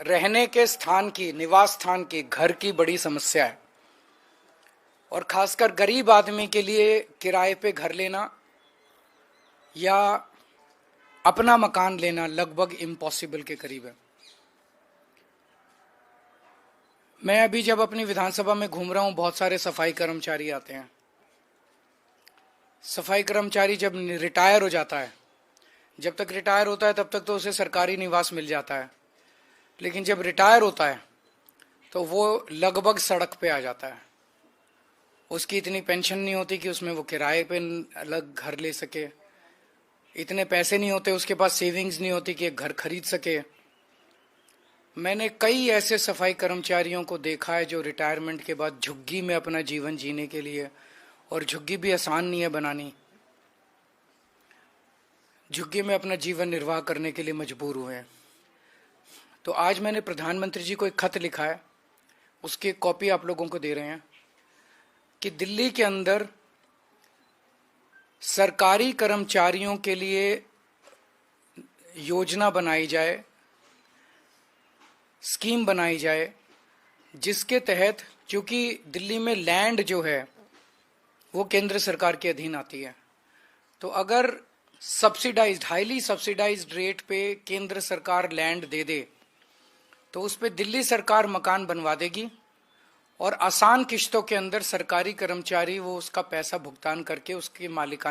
रहने के स्थान की, निवास स्थान की, घर की बड़ी समस्या है और खासकर गरीब आदमी के लिए किराए पे घर लेना या अपना मकान लेना लगभग इम्पॉसिबल के करीब है। मैं अभी जब अपनी विधानसभा में घूम रहा हूं, बहुत सारे सफाई कर्मचारी आते हैं। सफाई कर्मचारी जब रिटायर हो जाता है, जब तक रिटायर होता है तब तक तो उसे सरकारी निवास मिल जाता है, लेकिन जब रिटायर होता है तो वो लगभग सड़क पे आ जाता है। उसकी इतनी पेंशन नहीं होती कि उसमें वो किराए पे अलग घर ले सके, इतने पैसे नहीं होते उसके पास, सेविंग्स नहीं होती कि एक घर खरीद सके। मैंने कई ऐसे सफाई कर्मचारियों को देखा है जो रिटायरमेंट के बाद झुग्गी में अपना जीवन जीने के लिए, और झुग्गी भी आसान नहीं है बनानी, झुग्गी में अपना जीवन निर्वाह करने के लिए मजबूर हुए हैं। तो आज मैंने प्रधानमंत्री जी को एक खत लिखा है, उसकी कॉपी आप लोगों को दे रहे हैं कि दिल्ली के अंदर सरकारी कर्मचारियों के लिए योजना बनाई जाए, स्कीम बनाई जाए, जिसके तहत, क्योंकि दिल्ली में लैंड जो है वो केंद्र सरकार के अधीन आती है, तो अगर सब्सिडाइज्ड, हाईली सब्सिडाइज्ड रेट पे केंद्र सरकार लैंड दे दे तो उस पे दिल्ली सरकार मकान बनवा देगी और आसान किश्तों के अंदर सरकारी कर्मचारी वो उसका पैसा भुगतान करके उसके मालिक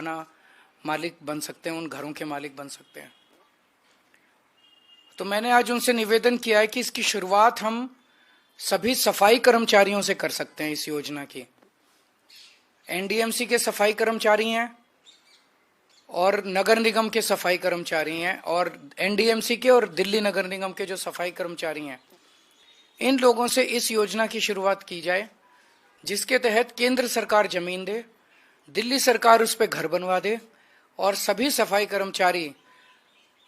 बन सकते हैं, उन घरों के मालिक बन सकते हैं। तो मैंने आज उनसे निवेदन किया है कि इसकी शुरुआत हम सभी सफाई कर्मचारियों से कर सकते हैं। इस योजना की एनडीएमसी के सफाई कर्मचारी हैं और नगर निगम के सफाई कर्मचारी हैं, और एनडीएमसी के और दिल्ली नगर निगम के जो सफाई कर्मचारी हैं, इन लोगों से इस योजना की शुरुआत की जाए, जिसके तहत केंद्र सरकार जमीन दे, दिल्ली सरकार उस पर घर बनवा दे और सभी सफाई कर्मचारी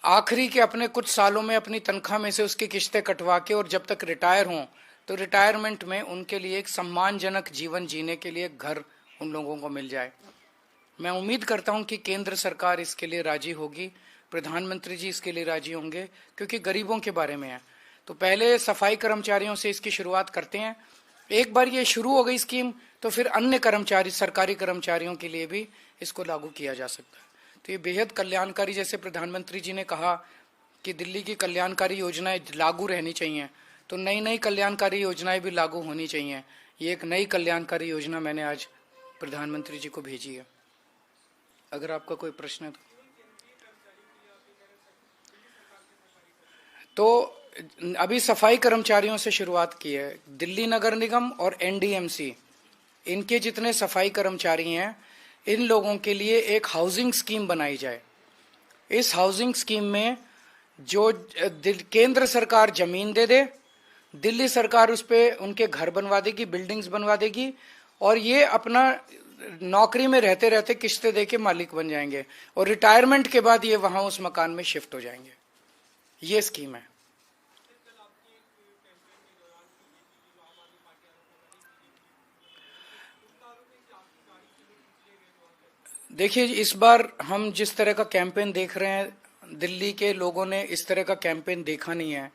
आखिरी के अपने कुछ सालों में अपनी तनख्वाह में से उसकी किश्तें कटवा के, और जब तक रिटायर हों तो रिटायरमेंट में उनके लिए एक सम्मानजनक जीवन जीने के लिए घर उन लोगों को मिल जाए। मैं उम्मीद करता हूं कि केंद्र सरकार इसके लिए राजी होगी, प्रधानमंत्री जी इसके लिए राजी होंगे, क्योंकि गरीबों के बारे में है। तो पहले सफाई कर्मचारियों से इसकी शुरुआत करते हैं। एक बार ये शुरू हो गई स्कीम तो फिर अन्य कर्मचारी, सरकारी कर्मचारियों के लिए भी इसको लागू किया जा सकता है। तो ये बेहद कल्याणकारी, जैसे प्रधानमंत्री जी ने कहा कि दिल्ली की कल्याणकारी योजनाएं लागू रहनी चाहिए, तो नई नई कल्याणकारी योजनाएं भी लागू होनी चाहिए। ये एक नई कल्याणकारी योजना मैंने आज प्रधानमंत्री जी को भेजी है। अगर आपका कोई प्रश्न है तो अभी सफाई कर्मचारियों से शुरुआत की है। दिल्ली नगर निगम और एनडीएमसी, इनके जितने सफाई कर्मचारी हैं, इन लोगों के लिए एक हाउसिंग स्कीम बनाई जाए। इस हाउसिंग स्कीम में जो केंद्र सरकार जमीन दे दे, दिल्ली सरकार उस पे उनके घर बनवा देगी, बिल्डिंग्स बनवा देगी, और ये अपना नौकरी में रहते रहते किश्तें देके मालिक बन जाएंगे, और रिटायरमेंट के बाद ये वहां उस मकान में शिफ्ट हो जाएंगे। ये स्कीम है। देखिए, इस बार हम जिस तरह का कैंपेन देख रहे हैं, दिल्ली के लोगों ने इस तरह का कैंपेन देखा नहीं है।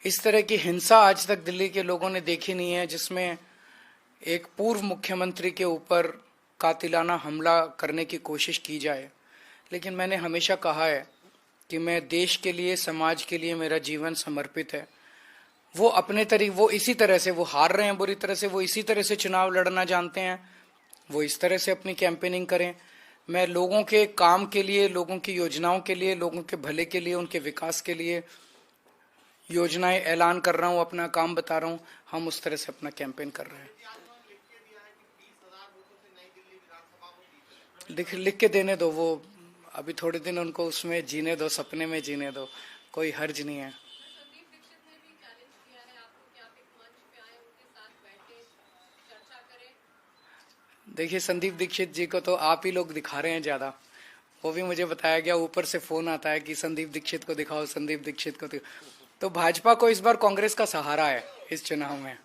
इस तरह की हिंसा आज तक दिल्ली के लोगों ने देखी नहीं है, जिसमें एक पूर्व मुख्यमंत्री के ऊपर कातिलाना हमला करने की कोशिश की जाए। लेकिन मैंने हमेशा कहा है कि मैं देश के लिए, समाज के लिए मेरा जीवन समर्पित है। वो अपने तरीके, वो इसी तरह से, वो हार रहे हैं बुरी तरह से, वो इसी तरह से चुनाव लड़ना जानते हैं, वो इस तरह से अपनी कैंपेनिंग करें। मैं लोगों के काम के लिए, लोगों की योजनाओं के लिए, लोगों के भले के लिए, उनके विकास के लिए योजनाएं ऐलान कर रहा हूं, अपना काम बता रहा हूं। हम उस तरह से अपना कैंपेन कर रहे हैं। लिख के देने दो, वो अभी थोड़े दिन उनको उसमें जीने दो, सपने में जीने दो, कोई हर्ज नहीं है। देखिए, संदीप दीक्षित जी को तो आप ही लोग दिखा रहे हैं ज्यादा। वो भी मुझे बताया गया, ऊपर से फोन आता है कि संदीप दीक्षित को दिखाओ, संदीप दीक्षित को दिखाओ। तो भाजपा को इस बार कांग्रेस का सहारा है इस चुनाव में।